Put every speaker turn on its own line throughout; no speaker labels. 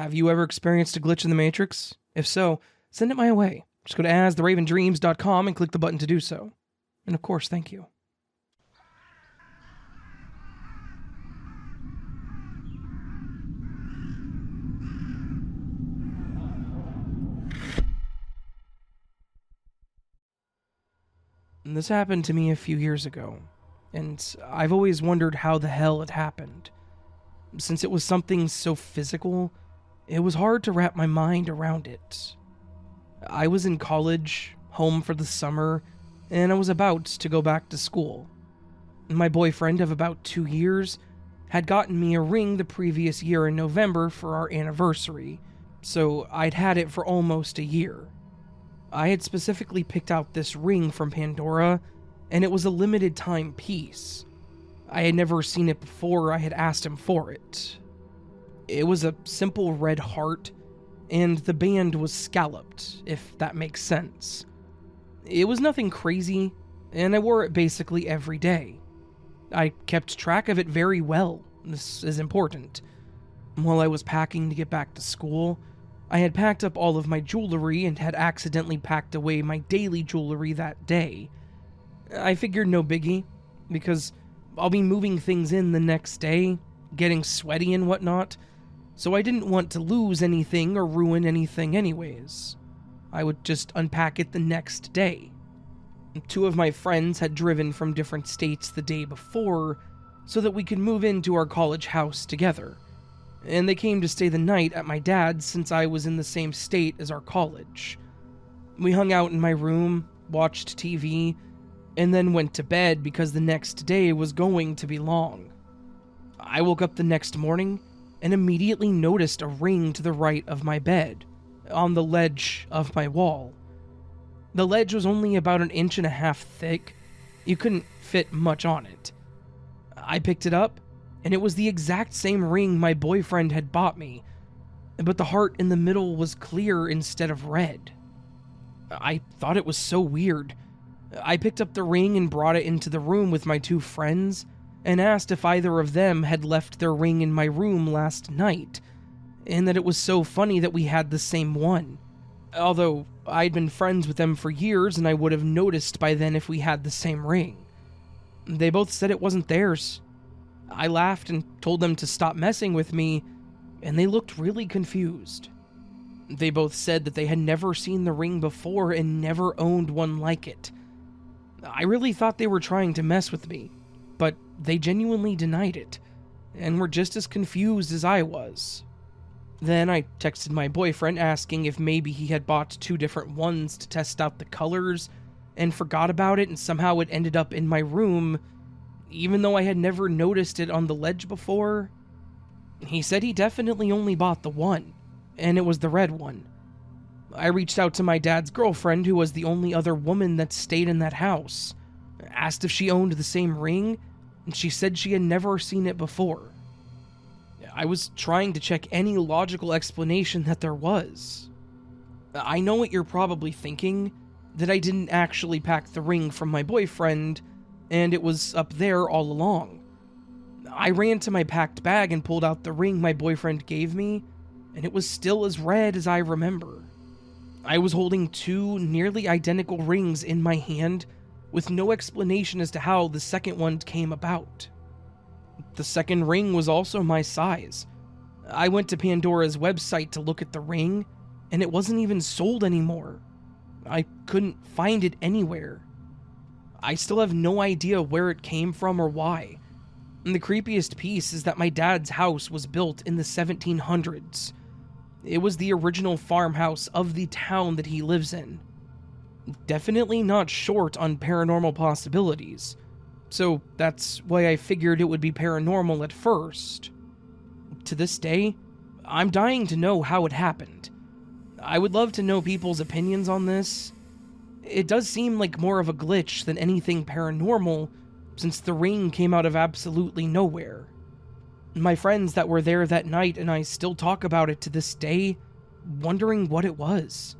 Have you ever experienced a glitch in the Matrix? If so, send it my way. Just go to astheravendreams.com and click the button to do so. And of course, thank you. This happened to me a few years ago, and I've always wondered how the hell it happened. Since it was something so physical, it was hard to wrap my mind around it. I was in college, home for the summer, and I was about to go back to school. My boyfriend of about 2 years had gotten me a ring the previous year in November for our anniversary, so I'd had it for almost a year. I had specifically picked out this ring from Pandora, and it was a limited time piece. I had never seen it before I had asked him for it. It was a simple red heart, and the band was scalloped, if that makes sense. It was nothing crazy, and I wore it basically every day. I kept track of it very well. This is important. While I was packing to get back to school, I had packed up all of my jewelry and had accidentally packed away my daily jewelry that day. I figured no biggie, because I'll be moving things in the next day, getting sweaty and whatnot, so I didn't want to lose anything or ruin anything anyways. I would just unpack it the next day. 2 of my friends had driven from different states the day before, so that we could move into our college house together, and they came to stay the night at my dad's since I was in the same state as our college. We hung out in my room, watched TV, and then went to bed because the next day was going to be long. I woke up the next morning and immediately noticed a ring to the right of my bed, on the ledge of my wall. The ledge was only about 1.5 inches thick. You couldn't fit much on it. I picked it up, and it was the exact same ring my boyfriend had bought me, but the heart in the middle was clear instead of red. I thought it was so weird. I picked up the ring and brought it into the room with my 2 friends, and asked if either of them had left their ring in my room last night, and that it was so funny that we had the same one. Although I'd been friends with them for years and I would have noticed by then if we had the same ring. They both said it wasn't theirs. I laughed and told them to stop messing with me, and they looked really confused. They both said that they had never seen the ring before and never owned one like it. I really thought they were trying to mess with me, but they genuinely denied it, and were just as confused as I was. Then I texted my boyfriend asking if maybe he had bought 2 different ones to test out the colors, and forgot about it and somehow it ended up in my room, even though I had never noticed it on the ledge before. He said he definitely only bought the one, and it was the red one. I reached out to my dad's girlfriend, who was the only other woman that stayed in that house, asked if she owned the same ring, and she said she had never seen it before. I was trying to check any logical explanation that there was. I know what you're probably thinking, that I didn't actually pack the ring from my boyfriend, and it was up there all along. I ran to my packed bag and pulled out the ring my boyfriend gave me, and it was still as red as I remember. I was holding 2 nearly identical rings in my hand, with no explanation as to how the second one came about. The second ring was also my size. I went to Pandora's website to look at the ring, and it wasn't even sold anymore. I couldn't find it anywhere. I still have no idea where it came from or why. And the creepiest piece is that my dad's house was built in the 1700s. It was the original farmhouse of the town that he lives in. Definitely not short on paranormal possibilities, so that's why I figured it would be paranormal at first. To this day, I'm dying to know how it happened. I would love to know people's opinions on this. It does seem like more of a glitch than anything paranormal, since the ring came out of absolutely nowhere. My friends that were there that night and I still talk about it to this day, wondering what it was.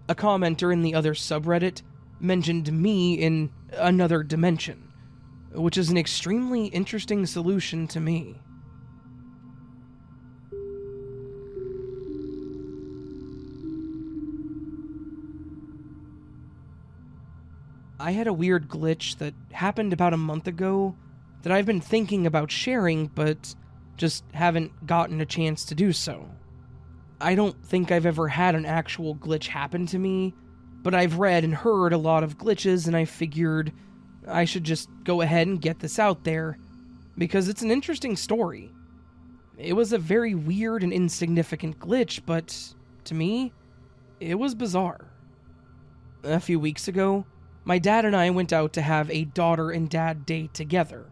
A commenter in the other subreddit mentioned me in another dimension, which is an extremely interesting solution to me. I had a weird glitch that happened about a month ago that I've been thinking about sharing, but just haven't gotten a chance to do so. I don't think I've ever had an actual glitch happen to me, but I've read and heard a lot of glitches, and I figured I should just go ahead and get this out there, because it's an interesting story. It was a very weird and insignificant glitch, but to me, it was bizarre. A few weeks ago, my dad and I went out to have a daughter and dad date together.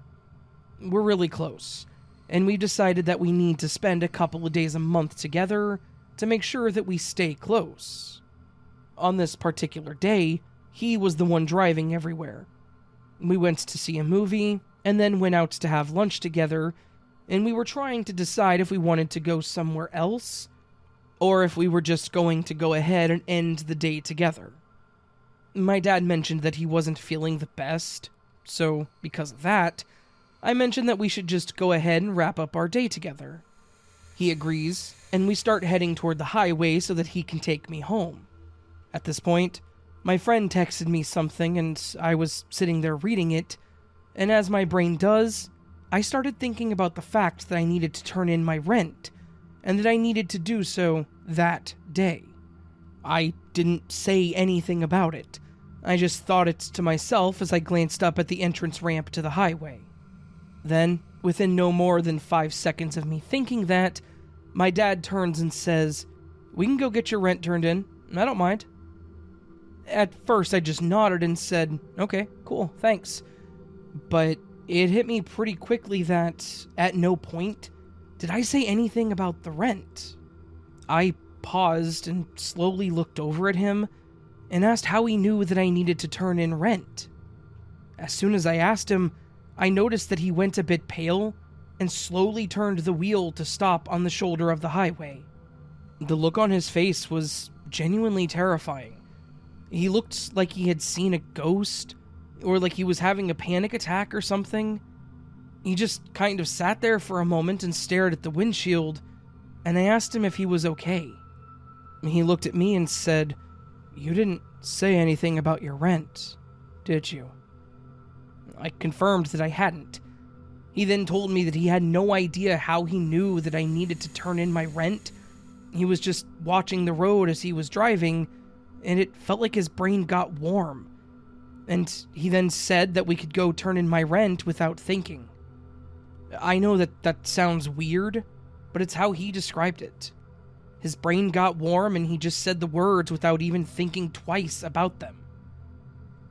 We're really close, and we decided that we need to spend a couple of days a month together to make sure that we stay close. On this particular day, he was the one driving everywhere. We went to see a movie, and then went out to have lunch together, and we were trying to decide if we wanted to go somewhere else, or if we were just going to go ahead and end the day together. My dad mentioned that he wasn't feeling the best, so because of that, I mentioned that we should just go ahead and wrap up our day together. He agrees, and we start heading toward the highway so that he can take me home. At this point, my friend texted me something, and I was sitting there reading it, and as my brain does, I started thinking about the fact that I needed to turn in my rent, and that I needed to do so that day. I didn't say anything about it. I just thought it to myself as I glanced up at the entrance ramp to the highway. Then, within no more than 5 seconds of me thinking that, my dad turns and says, "We can go get your rent turned in. I don't mind." At first, I just nodded and said, "Okay, cool, thanks." But it hit me pretty quickly that, at no point, did I say anything about the rent. I paused and slowly looked over at him and asked how he knew that I needed to turn in rent. As soon as I asked him, I noticed that he went a bit pale and slowly turned the wheel to stop on the shoulder of the highway. The look on his face was genuinely terrifying. He looked like he had seen a ghost, or like he was having a panic attack or something. He just kind of sat there for a moment and stared at the windshield, and I asked him if he was okay. He looked at me and said, "You didn't say anything about your rent, did you?" I confirmed that I hadn't. He then told me that he had no idea how he knew that I needed to turn in my rent. He was just watching the road as he was driving, and it felt like his brain got warm. And he then said that we could go turn in my rent without thinking. I know that sounds weird, but it's how he described it. His brain got warm and he just said the words without even thinking twice about them.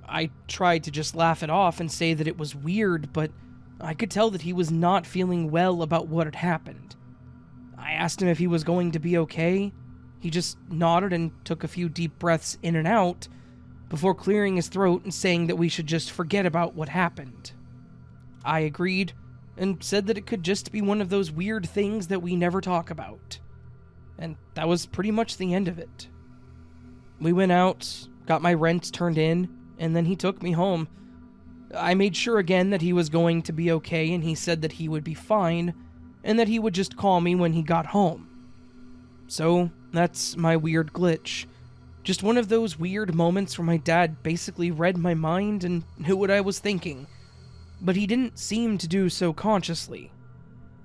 I tried to just laugh it off and say that it was weird, but I could tell that he was not feeling well about what had happened. I asked him if he was going to be okay. He just nodded and took a few deep breaths in and out before clearing his throat and saying that we should just forget about what happened. I agreed and said that it could just be one of those weird things that we never talk about. And that was pretty much the end of it. We went out, got my rent turned in, and then he took me home. I made sure again that he was going to be okay, and he said that he would be fine, and that he would just call me when he got home. So, that's my weird glitch. Just one of those weird moments where my dad basically read my mind and knew what I was thinking, but he didn't seem to do so consciously.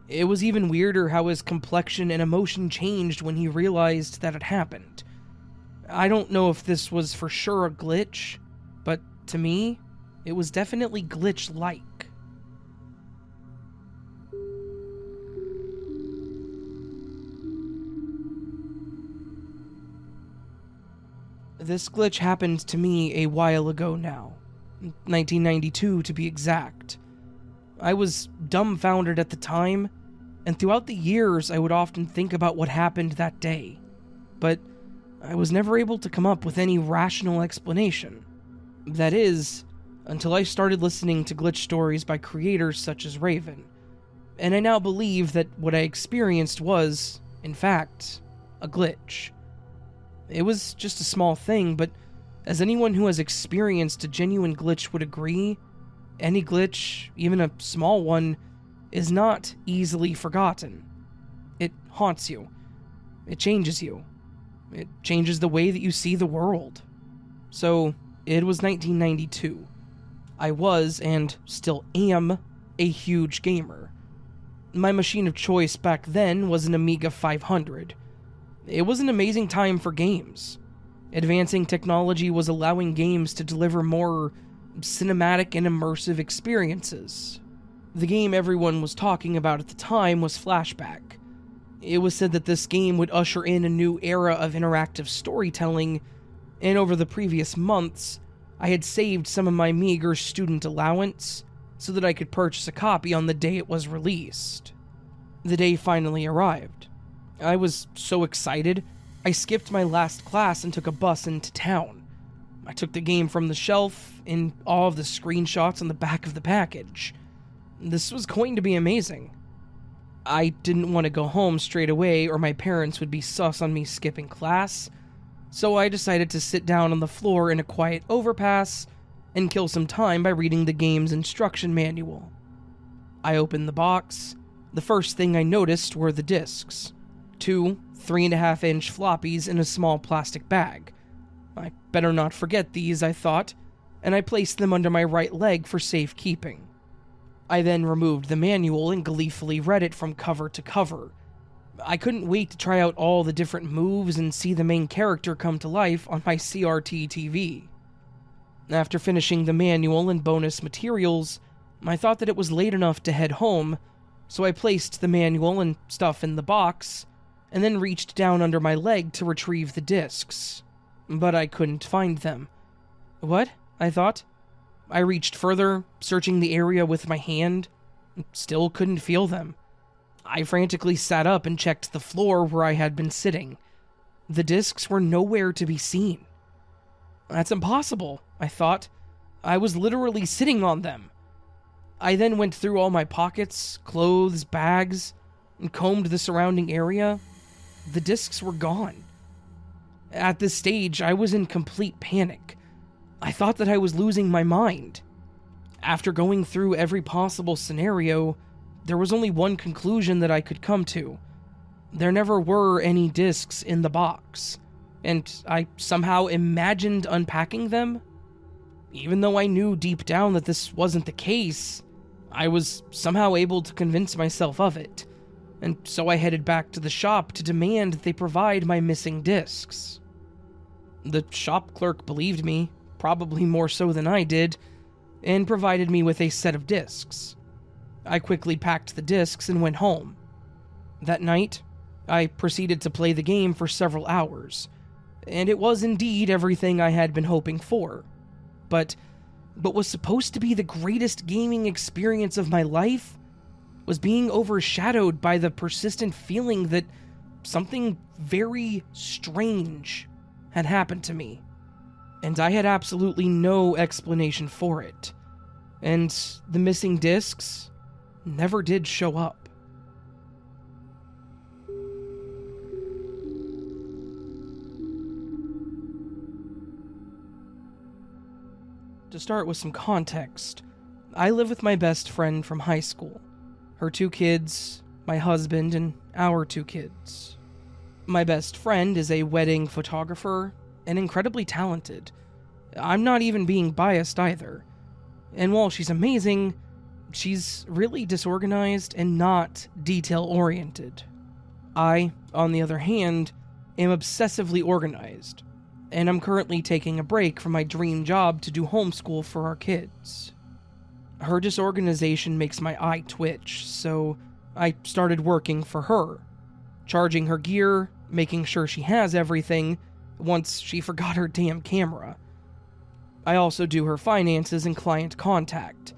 It was even weirder how his complexion and emotion changed when he realized that it happened. I don't know if this was for sure a glitch, but to me, it was definitely glitch-like. This glitch happened to me a while ago now, 1992 to be exact. I was dumbfounded at the time, and throughout the years I would often think about what happened that day, but I was never able to come up with any rational explanation. That is, until I started listening to glitch stories by creators such as Raven, and I now believe that what I experienced was, in fact, a glitch. It was just a small thing, but as anyone who has experienced a genuine glitch would agree, any glitch, even a small one, is not easily forgotten. It haunts you. It changes you. It changes the way that you see the world. So, It was 1992. I was, and still am, a huge gamer. My machine of choice back then was an Amiga 500. It was an amazing time for games. Advancing technology was allowing games to deliver more cinematic and immersive experiences. The game everyone was talking about at the time was Flashback. It was said that this game would usher in a new era of interactive storytelling, and over the previous months, I had saved some of my meager student allowance so that I could purchase a copy on the day it was released. The day finally arrived. I was so excited, I skipped my last class and took a bus into town. I took the game from the shelf in all of the screenshots on the back of the package. This was going to be amazing. I didn't want to go home straight away or my parents would be sus on me skipping class, so I decided to sit down on the floor in a quiet overpass and kill some time by reading the game's instruction manual. I opened the box. The first thing I noticed were the discs. 2 3.5-inch floppies in a small plastic bag. I better not forget these, I thought, and I placed them under my right leg for safekeeping. I then removed the manual and gleefully read it from cover to cover. I couldn't wait to try out all the different moves and see the main character come to life on my CRT TV. After finishing the manual and bonus materials, I thought that it was late enough to head home, so I placed the manual and stuff in the box, and then reached down under my leg to retrieve the discs. But I couldn't find them. What? I thought. I reached further, searching the area with my hand. Still couldn't feel them. I frantically sat up and checked the floor where I had been sitting. The discs were nowhere to be seen. That's impossible, I thought. I was literally sitting on them. I then went through all my pockets, clothes, bags, and combed the surrounding area. The discs were gone. At this stage, I was in complete panic. I thought that I was losing my mind. After going through every possible scenario, there was only one conclusion that I could come to. There never were any discs in the box, and I somehow imagined unpacking them. Even though I knew deep down that this wasn't the case, I was somehow able to convince myself of it, and so I headed back to the shop to demand that they provide my missing discs. The shop clerk believed me, probably more so than I did, and provided me with a set of discs. I quickly packed the discs and went home. That night, I proceeded to play the game for several hours, and it was indeed everything I had been hoping for. But what was supposed to be the greatest gaming experience of my life was being overshadowed by the persistent feeling that something very strange had happened to me, and I had absolutely no explanation for it, and the missing discs never did show up. To start with some context, I live with my best friend from high school, her 2 kids, my husband, and our 2 kids. My best friend is a wedding photographer and incredibly talented. I'm not even being biased either. And while she's amazing, she's really disorganized and not detail-oriented. I, on the other hand, am obsessively organized, and I'm currently taking a break from my dream job to do homeschool for our kids. Her disorganization makes my eye twitch, so I started working for her, charging her gear, making sure she has everything, once she forgot her damn camera. I also do her finances and client contact.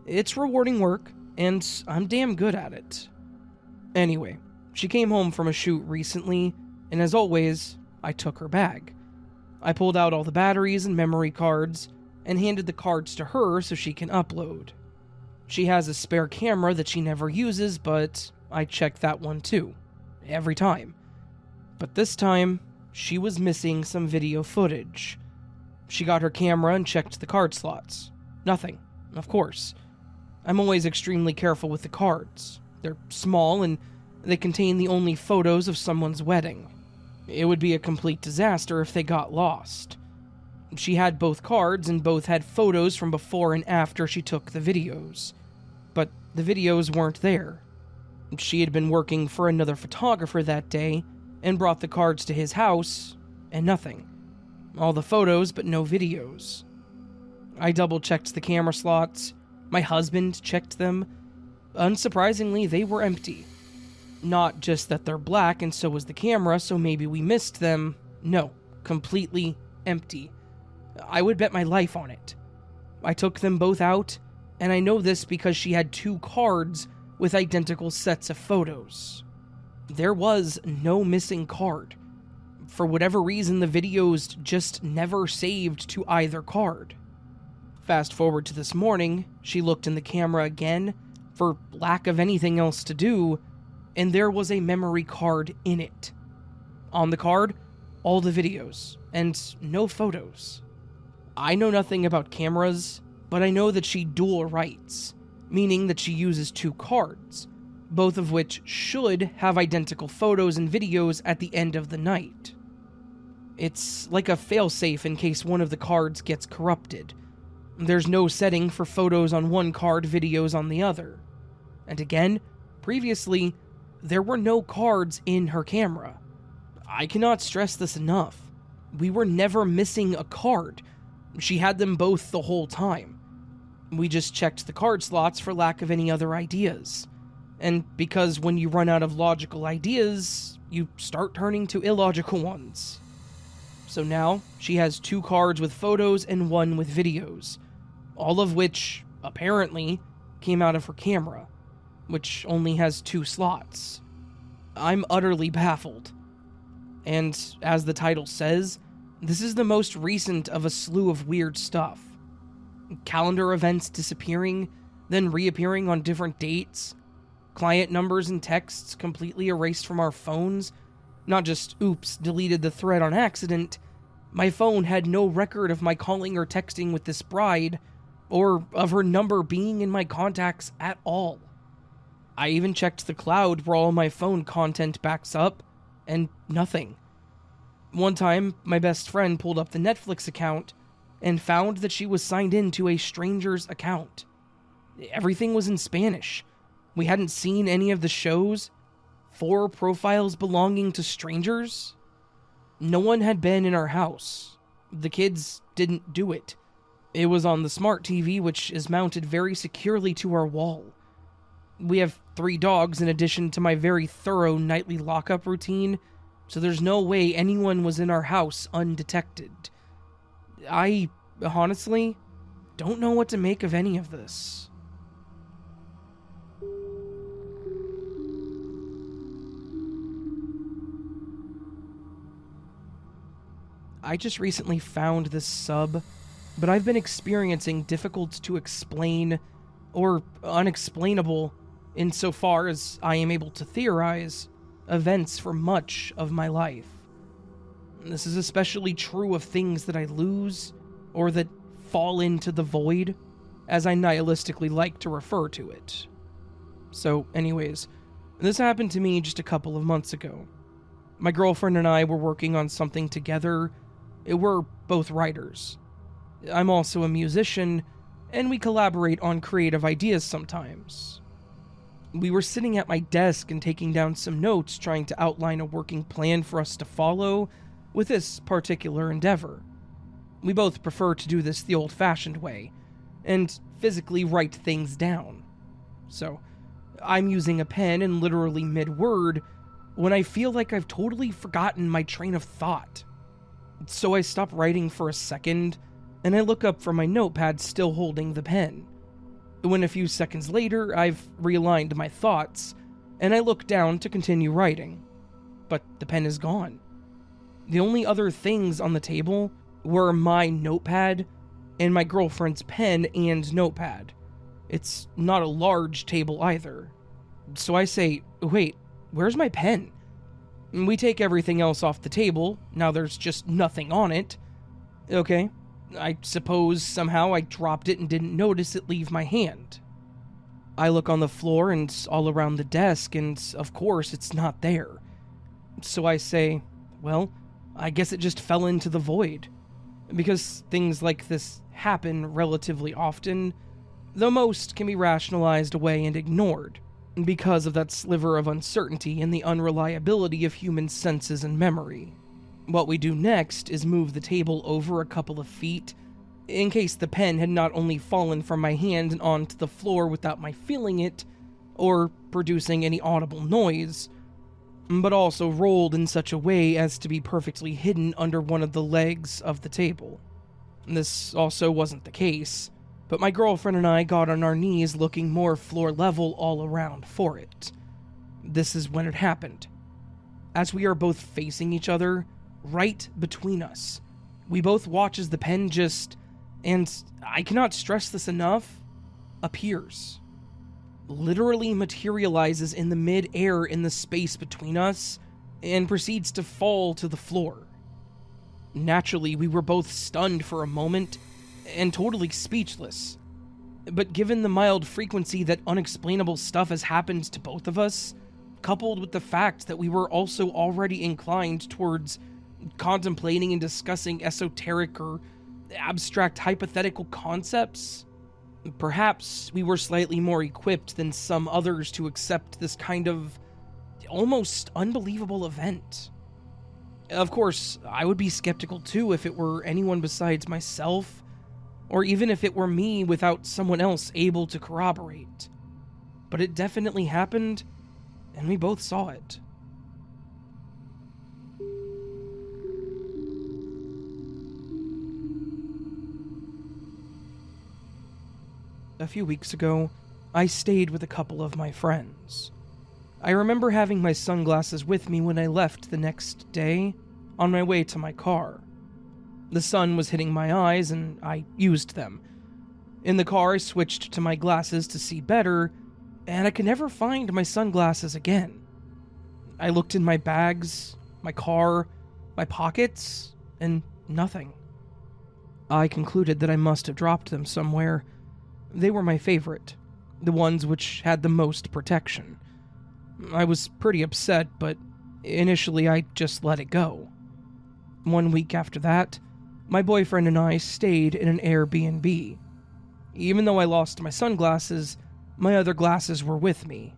It's rewarding work, and I'm damn good at it. Anyway, she came home from a shoot recently, and as always, I took her bag. I pulled out all the batteries and memory cards, and handed the cards to her so she can upload. She has a spare camera that she never uses, but I check that one too, every time. But this time, she was missing some video footage. She got her camera and checked the card slots. Nothing, of course. I'm always extremely careful with the cards. They're small and they contain the only photos of someone's wedding. It would be a complete disaster if they got lost. She had both cards and both had photos from before and after she took the videos. But the videos weren't there. She had been working for another photographer that day and brought the cards to his house, and nothing. All the photos, but no videos. I double-checked the camera slots. My husband checked them. Unsurprisingly, they were empty. Not just that they're black and so was the camera, so maybe we missed them. No, completely empty. I would bet my life on it. I took them both out, and I know this because she had 2 cards with identical sets of photos. There was no missing card. For whatever reason, the videos just never saved to either card. Fast forward to this morning, she looked in the camera again, for lack of anything else to do, and there was a memory card in it. On the card, all the videos, and no photos. I know nothing about cameras, but I know that she dual writes, meaning that she uses 2 cards, both of which should have identical photos and videos at the end of the night. It's like a failsafe in case one of the cards gets corrupted. There's no setting for photos on one card, videos on the other. And again, previously, there were no cards in her camera. I cannot stress this enough. We were never missing a card. She had them both the whole time. We just checked the card slots for lack of any other ideas. And because when you run out of logical ideas, you start turning to illogical ones. So now, she has 2 cards with photos and 1 with videos, all of which, apparently, came out of her camera, which only has 2 slots. I'm utterly baffled. And, as the title says, this is the most recent of a slew of weird stuff. Calendar events disappearing, then reappearing on different dates, client numbers and texts completely erased from our phones, not just, oops, deleted the thread on accident. My phone had no record of my calling or texting with this bride, or of her number being in my contacts at all. I even checked the cloud where all my phone content backs up, and nothing. One time, my best friend pulled up the Netflix account and found that she was signed in to a stranger's account. Everything was in Spanish. We hadn't seen any of the shows. 4 profiles belonging to strangers. No one had been in our house. The kids didn't do it. It was on the smart TV, which is mounted very securely to our wall. We have 3 dogs in addition to my very thorough nightly lockup routine, so there's no way anyone was in our house undetected. I, honestly, don't know what to make of any of this. I just recently found this sub, but I've been experiencing difficult to explain or unexplainable, insofar as I am able to theorize, events for much of my life. This is especially true of things that I lose, or that fall into the void, as I nihilistically like to refer to it. So, anyways, this happened to me just a couple of months ago. My girlfriend and I were working on something together. We're both writers. I'm also a musician, and we collaborate on creative ideas sometimes. We were sitting at my desk and taking down some notes, trying to outline a working plan for us to follow with this particular endeavor. We both prefer to do this the old-fashioned way, and physically write things down. So, I'm using a pen and literally mid-word when I feel like I've totally forgotten my train of thought. So I stop writing for a second, and I look up from my notepad still holding the pen. When a few seconds later, I've realigned my thoughts, and I look down to continue writing. But the pen is gone. The only other things on the table were my notepad and my girlfriend's pen and notepad. It's not a large table either. So I say, wait, where's my pen? And we take everything else off the table, now there's just nothing on it. Okay, I suppose somehow I dropped it and didn't notice it leave my hand. I look on the floor and all around the desk, and of course it's not there. So I say, well, I guess it just fell into the void. Because things like this happen relatively often, though most can be rationalized away and ignored, because of that sliver of uncertainty and the unreliability of human senses and memory. What we do next is move the table over a couple of feet, in case the pen had not only fallen from my hand and onto the floor without my feeling it, or producing any audible noise, but also rolled in such a way as to be perfectly hidden under one of the legs of the table. This also wasn't the case, but my girlfriend and I got on our knees looking more floor level all around for it. This is when it happened. As we are both facing each other, right between us, we both watch as the pen just, and I cannot stress this enough, appears. Literally materializes in the mid-air in the space between us, and proceeds to fall to the floor. Naturally, we were both stunned for a moment, and totally speechless. But given the mild frequency that unexplainable stuff has happened to both of us, coupled with the fact that we were also already inclined towards contemplating and discussing esoteric or abstract hypothetical concepts, perhaps we were slightly more equipped than some others to accept this kind of almost unbelievable event. Of course, I would be skeptical too if it were anyone besides myself, or even if it were me without someone else able to corroborate. But it definitely happened, and we both saw it. A few weeks ago, I stayed with a couple of my friends. I remember having my sunglasses with me when I left the next day, on my way to my car. The sun was hitting my eyes, and I used them. In the car, I switched to my glasses to see better, and I could never find my sunglasses again. I looked in my bags, my car, my pockets, and nothing. I concluded that I must have dropped them somewhere. They were my favorite, the ones which had the most protection. I was pretty upset, but initially I just let it go. 1 week after that, my boyfriend and I stayed in an Airbnb. Even though I lost my sunglasses, my other glasses were with me.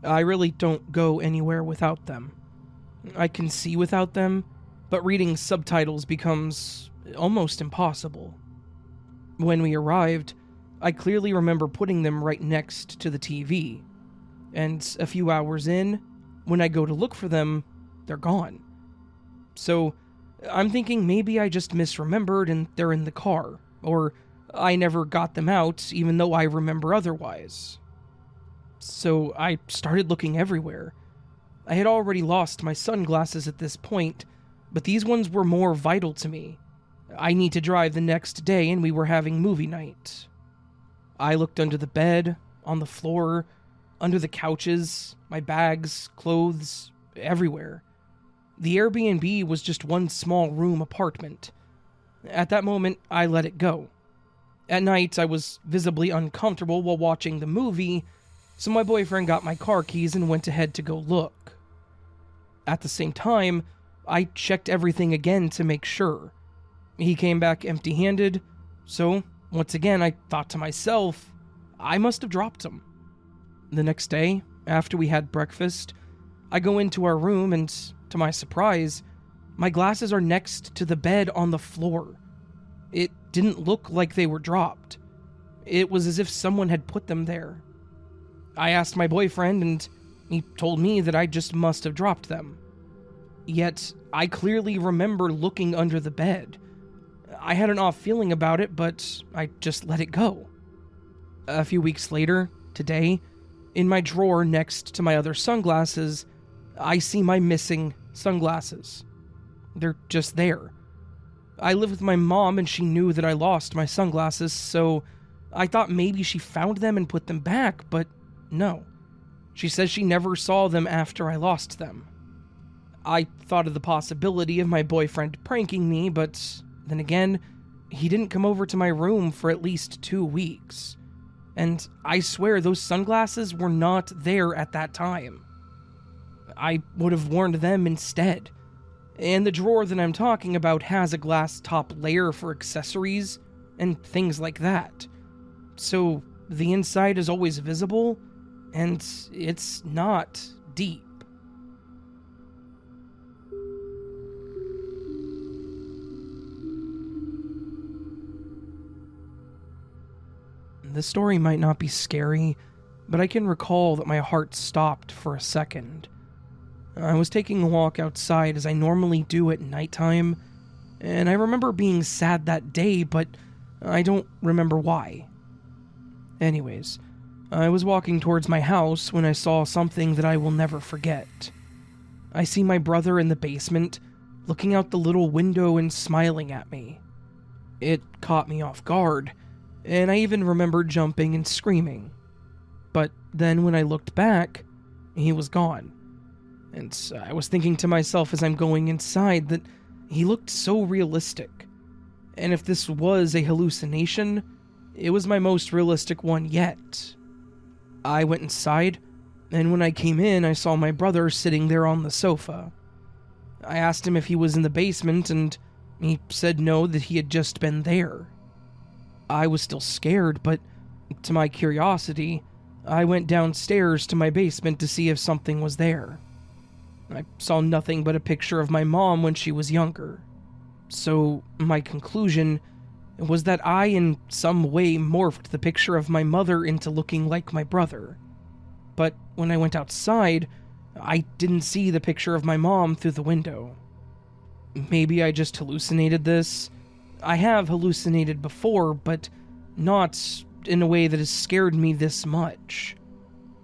I really don't go anywhere without them. I can see without them, but reading subtitles becomes almost impossible. When we arrived, I clearly remember putting them right next to the TV, and a few hours in, when I go to look for them, they're gone. So, I'm thinking maybe I just misremembered and they're in the car, or I never got them out even though I remember otherwise. So I started looking everywhere. I had already lost my sunglasses at this point, but these ones were more vital to me. I need to drive the next day and we were having movie night. I looked under the bed, on the floor, under the couches, my bags, clothes, everywhere. The Airbnb was just one small room apartment. At that moment, I let it go. At night, I was visibly uncomfortable while watching the movie, so my boyfriend got my car keys and went ahead to go look. At the same time, I checked everything again to make sure. He came back empty-handed, so once again I thought to myself, I must have dropped them. The next day, after we had breakfast, I go into our room and, to my surprise, my glasses are next to the bed on the floor. It didn't look like they were dropped. It was as if someone had put them there. I asked my boyfriend, and he told me that I just must have dropped them. Yet, I clearly remember looking under the bed. I had an off feeling about it, but I just let it go. A few weeks later, today, in my drawer next to my other sunglasses, I see my missing sunglasses. They're just there. I live with my mom and she knew that I lost my sunglasses, so I thought maybe she found them and put them back, but no. She says she never saw them after I lost them. I thought of the possibility of my boyfriend pranking me, but then again, he didn't come over to my room for at least 2 weeks. And I swear those sunglasses were not there at that time. I would have worn them instead. And the drawer that I'm talking about has a glass top layer for accessories and things like that. So the inside is always visible, and it's not deep. This story might not be scary, but I can recall that my heart stopped for a second. I was taking a walk outside as I normally do at nighttime, and I remember being sad that day, but I don't remember why. Anyways, I was walking towards my house when I saw something that I will never forget. I see my brother in the basement, looking out the little window and smiling at me. It caught me off guard, and I even remember jumping and screaming. But then when I looked back, he was gone. And I was thinking to myself as I'm going inside that he looked so realistic. And if this was a hallucination, it was my most realistic one yet. I went inside, and when I came in, I saw my brother sitting there on the sofa. I asked him if he was in the basement, and he said no, that he had just been there. I was still scared, but to my curiosity, I went downstairs to my basement to see if something was there. I saw nothing but a picture of my mom when she was younger. So my conclusion was that I in some way morphed the picture of my mother into looking like my brother. But when I went outside, I didn't see the picture of my mom through the window. Maybe I just hallucinated this. I have hallucinated before, but not in a way that has scared me this much.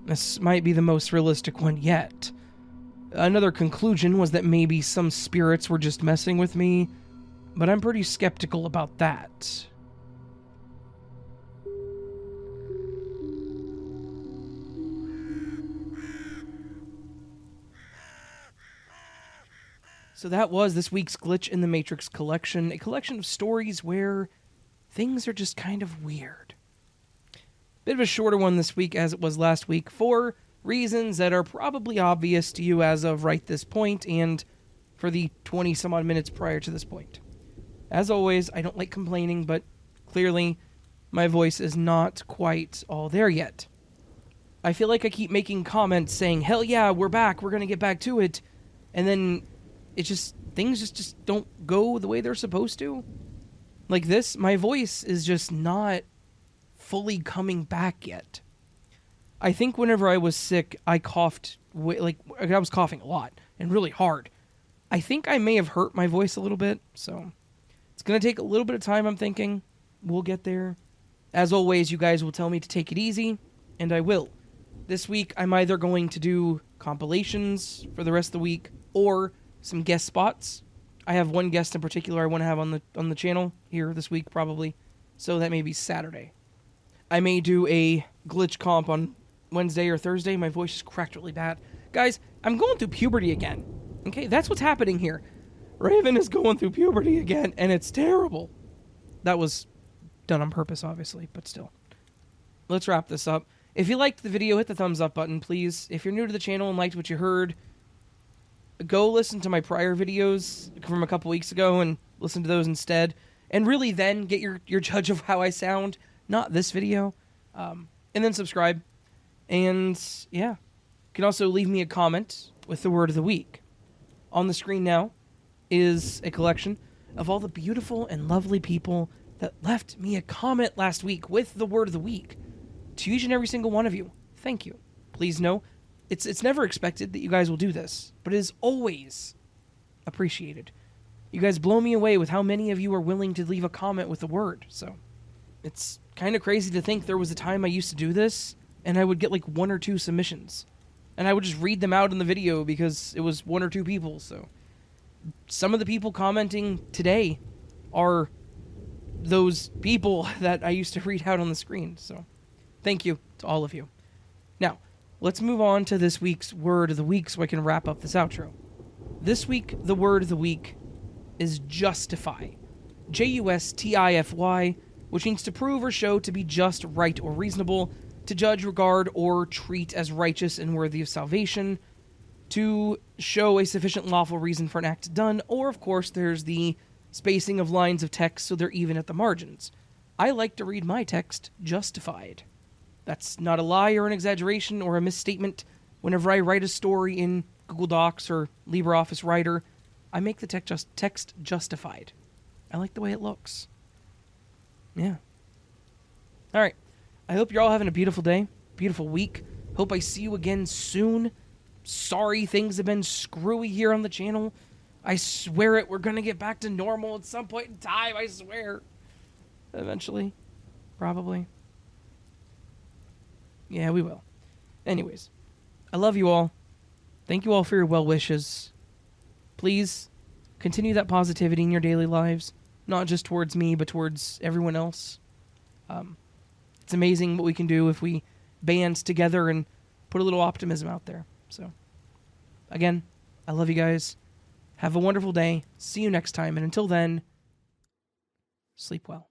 This might be the most realistic one yet. Another conclusion was that maybe some spirits were just messing with me, but I'm pretty skeptical about that. So that was this week's Glitch in the Matrix collection, a collection of stories where things are just kind of weird. Bit of a shorter one this week as it was last week for reasons that are probably obvious to you as of right this point and for the 20 some odd minutes prior to this point. As always, I don't like complaining, but clearly my voice is not quite all there yet. I feel like I keep making comments saying, hell yeah, we're back, we're gonna get back to it, and then things just don't go the way they're supposed to. Like this, my voice is just not fully coming back yet. I think whenever I was sick, I coughed, I was coughing a lot and really hard. I think I may have hurt my voice a little bit, so it's going to take a little bit of time, I'm thinking. We'll get there. As always, you guys will tell me to take it easy, and I will. This week, I'm either going to do compilations for the rest of the week, or some guest spots. I have one guest in particular I want to have on the channel here this week, probably, so that may be Saturday. I may do a glitch comp on Wednesday or Thursday. My voice is cracked really bad. Guys, I'm going through puberty again. Okay, that's what's happening here. Raven is going through puberty again, and it's terrible. That was done on purpose, obviously, but still. Let's wrap this up. If you liked the video, hit the thumbs up button, please. If you're new to the channel and liked what you heard, go listen to my prior videos from a couple weeks ago and listen to those instead. And really then get your judge of how I sound, not this video. And then subscribe. And yeah, you can also leave me a comment with the word of the week. On the screen now is a collection of all the beautiful and lovely people that left me a comment last week with the word of the week. To each and every single one of you, thank you. Please know, it's never expected that you guys will do this, but it is always appreciated. You guys blow me away with how many of you are willing to leave a comment with a word, so it's kind of crazy to think there was a time I used to do this, and I would get like 1 or 2 submissions. And I would just read them out in the video because it was 1 or 2 people, so. Some of the people commenting today are those people that I used to read out on the screen, so. Thank you to all of you. Now, let's move on to this week's word of the week so I can wrap up this outro. This week, the word of the week is justify. Justify, which means to prove or show to be just, right, or reasonable, to judge, regard, or treat as righteous and worthy of salvation, to show a sufficient lawful reason for an act done, or of course there's the spacing of lines of text so they're even at the margins. I like to read my text justified. That's not a lie or an exaggeration or a misstatement. Whenever I write a story in Google Docs or LibreOffice Writer, I make the text justified. I like the way it looks. Yeah. Alright. I hope you're all having a beautiful day, beautiful week. Hope I see you again soon. Sorry things have been screwy here on the channel. I swear it, we're gonna get back to normal at some point in time, I swear. Eventually. Probably. Yeah, we will. Anyways, I love you all. Thank you all for your well wishes. Please continue that positivity in your daily lives, not just towards me, but towards everyone else. It's amazing what we can do if we band together and put a little optimism out there. So, again, I love you guys. Have a wonderful day. See you next time. And until then, sleep well.